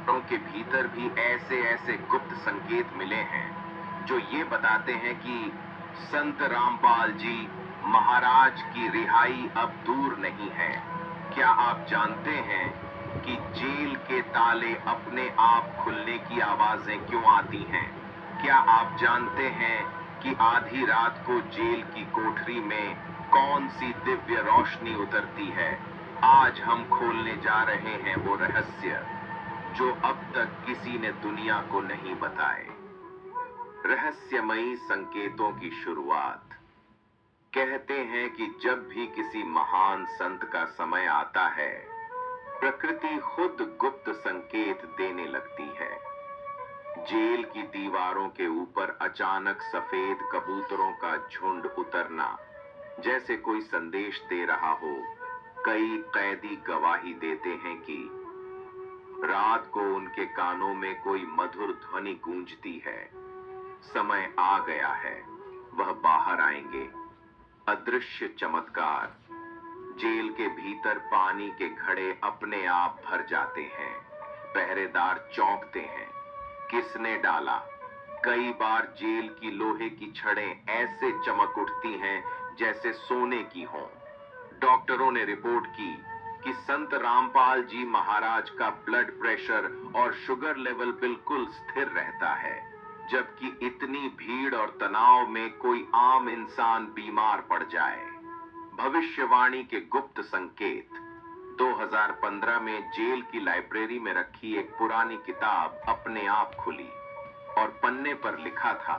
दीवारों के भीतर भी ऐसे ऐसे गुप्त संकेत मिले हैं जो ये बताते हैं कि संत रामपाल जी महाराज की रिहाई अब दूर नहीं है। क्या आप जानते हैं कि जेल के ताले अपने आप खुलने की आवाजें क्यों आती हैं? क्या आप जानते हैं कि आधी रात को जेल की कोठरी में कौन सी दिव्य रोशनी उतरती है? आज हम खोलने जा रहे हैं वो रहस्य जो अब तक किसी ने दुनिया को नहीं बताए। रहस्यमयी संकेतों की शुरुआत। कहते हैं कि जब भी किसी महान संत का समय आता है, प्रकृति खुद गुप्त संकेत देने लगती है। जेल की दीवारों के ऊपर अचानक सफेद कबूतरों का झुंड उतरना, जैसे कोई संदेश दे रहा हो। कई कैदी गवाही देते हैं कि रात को उनके कानों में कोई मधुर ध्वनि गूंजती है, समय आ गया है, वह बाहर आएंगे। अदृश्य चमत्कार। जेल के भीतर पानी के घड़े अपने आप भर जाते हैं। पहरेदार चौंकते हैं, किसने डाला? कई बार जेल की लोहे की छड़ें ऐसे चमक उठती हैं जैसे सोने की हों। डॉक्टरों ने रिपोर्ट की कि संत रामपाल जी महाराज का ब्लड प्रेशर और शुगर लेवल बिल्कुल स्थिर रहता है, जबकि इतनी भीड़ और तनाव में कोई आम इंसान बीमार पड़ जाए। भविष्यवाणी के गुप्त संकेत। 2015 में जेल की लाइब्रेरी में रखी एक पुरानी किताब अपने आप खुली और पन्ने पर लिखा था,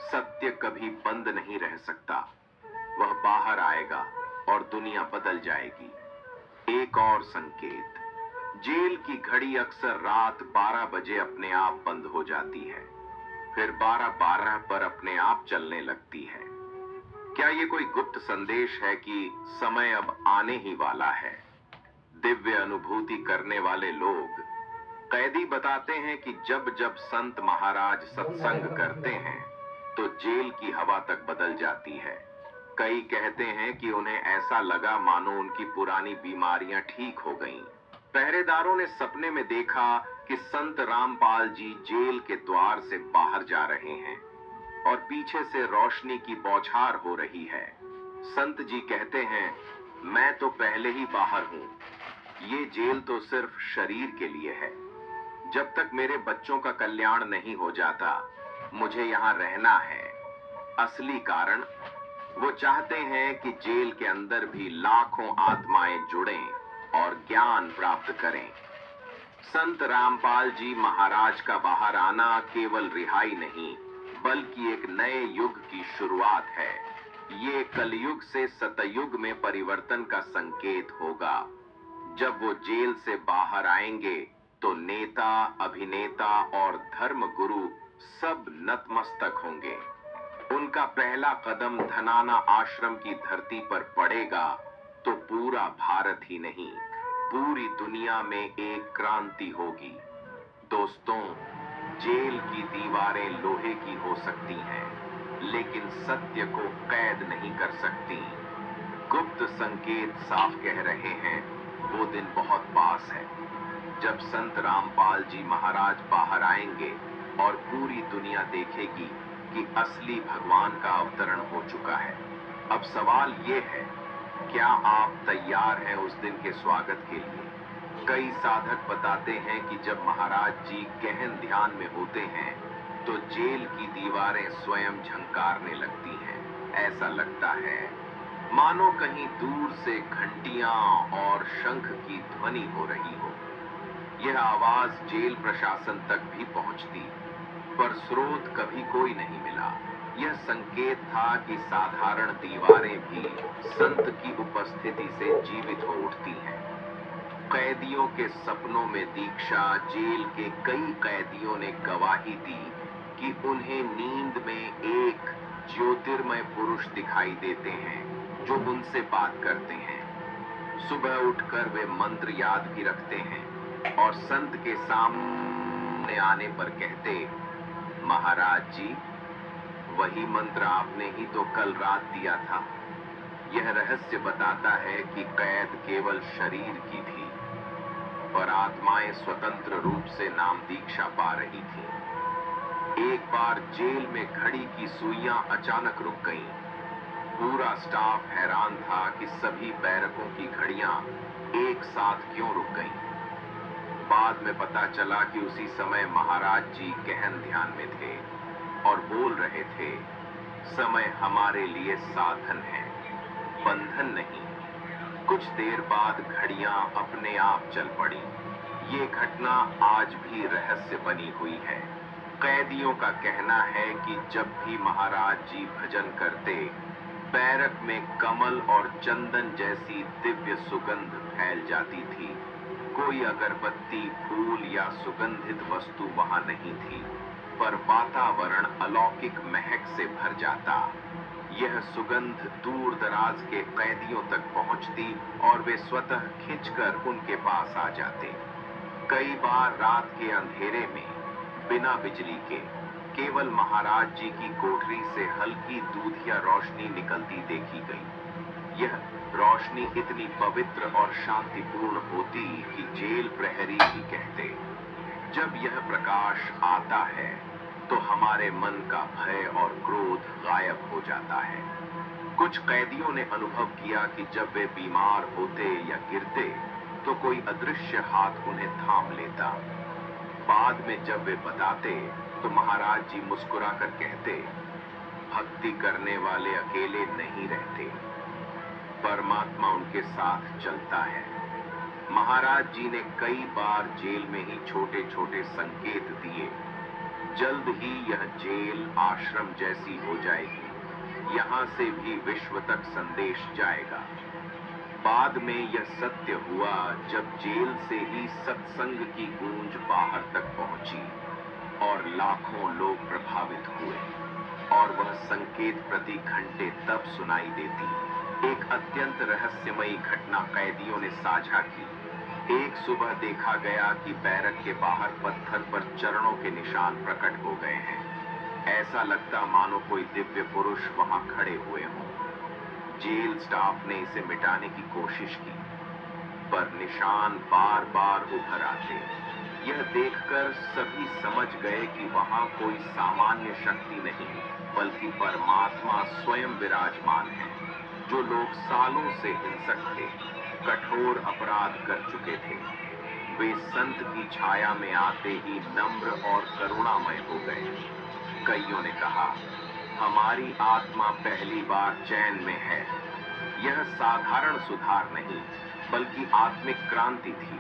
सत्य कभी बंद नहीं रह सकता, वह बाहर आएगा और दुनिया बदल जाएगी। एक और संकेत। जेल की घड़ी अक्सर रात 12 बजे अपने आप बंद हो जाती है, फिर 12:12 पर अपने आप चलने लगती है। क्या ये कोई गुप्त संदेश है कि समय अब आने ही वाला है? दिव्य अनुभूति करने वाले लोग। कैदी बताते हैं कि जब जब संत महाराज सत्संग करते हैं तो जेल की हवा तक बदल जाती है। कई कहते हैं कि उन्हें ऐसा लगा मानो उनकी पुरानी बीमारियां ठीक हो गईं। पहरेदारों ने सपने में देखा कि संत रामपाल जी जेल के द्वार से बाहर जा रहे हैं और पीछे से रोशनी की बौछार हो रही है। संत जी कहते हैं, मैं तो पहले ही बाहर हूं, ये जेल तो सिर्फ शरीर के लिए है। जब तक मेरे बच्चों का कल्याण नहीं हो जाता, मुझे यहां रहना है। असली कारण, वो चाहते हैं कि जेल के अंदर भी लाखों आत्माएं जुड़ें और ज्ञान प्राप्त करें। संत रामपाल जी महाराज का बाहर आना केवल रिहाई नहीं, बल्कि एक नए युग की शुरुआत है। ये कलयुग से सतयुग में परिवर्तन का संकेत होगा। जब वो जेल से बाहर आएंगे तो नेता, अभिनेता और धर्म गुरु सब नतमस्तक होंगे। उनका पहला कदम धनाना आश्रम की धरती पर पड़ेगा तो पूरा भारत ही नहीं, पूरी दुनिया में एक क्रांति होगी। दोस्तों, जेल की दीवारें लोहे की हो सकती हैं, लेकिन सत्य को कैद नहीं कर सकती। गुप्त संकेत साफ कह रहे हैं, वो दिन बहुत पास है जब संत रामपाल जी महाराज बाहर आएंगे और पूरी दुनिया देखेगी कि असली भगवान का अवतरण हो चुका है। अब सवाल ये है, क्या आप तैयार हैं उस दिन के स्वागत के लिए? कई साधक बताते हैं कि जब महाराज जी गहन ध्यान में होते हैं तो जेल की दीवारें स्वयं झंकारने लगती हैं। ऐसा लगता है मानो कहीं दूर से घंटियां और शंख की ध्वनि हो रही हो। यह आवाज जेल प्रशासन तक भी पहुंचती, पर स्रोत कभी कोई नहीं मिला। यह संकेत था कि साधारण दीवारें भी संत की उपस्थिति से जीवित हो उठती हैं। कैदियों के सपनों में दीक्षा। जेल के कई कैदियों ने गवाही दी कि उन्हें नींद में एक ज्योतिर्मय पुरुष दिखाई देते हैं जो उनसे बात करते हैं। सुबह उठकर वे मंत्र याद भी रखते हैं और संत के सामने आने पर कहते, महाराज जी, वही मंत्र आपने ही तो कल रात दिया था। यह रहस्य बताता है कि कैद केवल शरीर की थी, पर आत्माएं स्वतंत्र रूप से नाम दीक्षा पा रही थीं। एक बार जेल में घड़ी की सुइयां अचानक रुक गईं। पूरा स्टाफ हैरान था कि सभी बैरकों की घड़ियां एक साथ क्यों रुक गईं। बाद में पता चला कि उसी समय महाराज जी गहन ध्यान में थे और बोल रहे थे, समय हमारे लिए साधन है, बंधन नहीं। कुछ देर बाद घड़ियां अपने आप चल पड़ी। ये घटना आज भी रहस्य बनी हुई है। कैदियों का कहना है कि जब भी महाराज जी भजन करते, बैरक में कमल और चंदन जैसी दिव्य सुगंध फैल जाती थी। कोई अगरबत्ती, फूल या सुगंधित वस्तु वहां नहीं थी, पर वातावरण अलौकिक महक से भर जाता। यह सुगंध दूर दराज के कैदियों तक पहुंचती और वे स्वतः खिंचकर उनके पास आ जाते। कई बार रात के अंधेरे में बिना बिजली के केवल महाराज जी की कोठरी से हल्की दूधिया रोशनी निकलती देखी गई। यह रोशनी इतनी पवित्र और शांतिपूर्ण होती कि जेल प्रहरी भी कहते, जब यह प्रकाश आता है तो हमारे मन का भय और क्रोध गायब हो जाता है। कुछ कैदियों ने अनुभव किया कि जब वे बीमार होते या गिरते तो कोई अदृश्य हाथ उन्हें थाम लेता। बाद में जब वे बताते तो महाराज जी मुस्कुराकर कहते, भक्ति करने वाले अकेले नहीं रहते, परमात्मा उनके साथ चलता है। महाराज जी ने कई बार जेल में ही छोटे छोटे संकेत दिए, जल्द ही यह जेल आश्रम जैसी हो जाएगी, यहां से भी विश्व तक संदेश जाएगा। बाद में यह सत्य हुआ जब जेल से ही सत्संग की गूंज बाहर तक पहुंची और लाखों लोग प्रभावित हुए, और वह संकेत प्रति घंटे तब सुनाई देती। एक अत्यंत रहस्यमयी घटना कैदियों ने साझा की। एक सुबह देखा गया कि बैरक के बाहर पत्थर पर चरणों के निशान प्रकट हो गए हैं। ऐसा लगता मानो कोई दिव्य पुरुष वहां खड़े हुए हों। जेल स्टाफ ने इसे मिटाने की कोशिश की, पर निशान बार बार उभर आते। यह देखकर सभी समझ गए कि वहां कोई सामान्य शक्ति नहीं, बल्कि परमात्मा स्वयं विराजमान है। जो लोग सालों से हिंसक थे, कठोर अपराध कर चुके थे, वे संत की छाया में आते ही नम्र और करुणामय हो गए। कईयों ने कहा, हमारी आत्मा पहली बार चैन में है। यह साधारण सुधार नहीं, बल्कि आत्मिक क्रांति थी,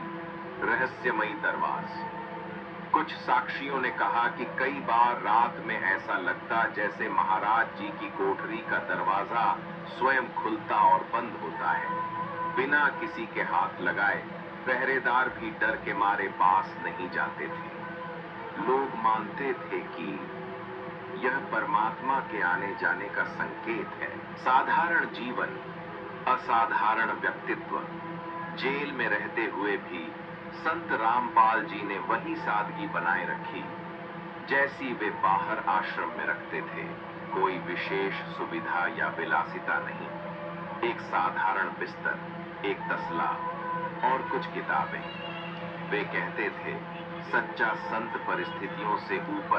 रहस्यमयी दरवाज़। कुछ साक्षियों ने कहा कि कई बार रात में ऐसा लगता जैसे महाराज जी की कोठरी का दरवाजा स्वयं खुलता और बंद होता है, बिना किसी के हाथ लगाए। पहरेदार भी डर के मारे पास नहीं जाते थे। लोग मानते थे कि यह परमात्मा के आने जाने का संकेत है। साधारण जीवन, असाधारण व्यक्तित्व। जेल में रहते हुए भी संत रामपाल जी ने वही सादगी बनाए रखी जैसी वे बाहर आश्रम में रखते थे। कोई विशेष सुविधा या विलासिता नहीं, एक साधारण बिस्तर, एक तसला और कुछ किताबें। वे कहते थे, सच्चा संत परिस्थितियों से ऊपर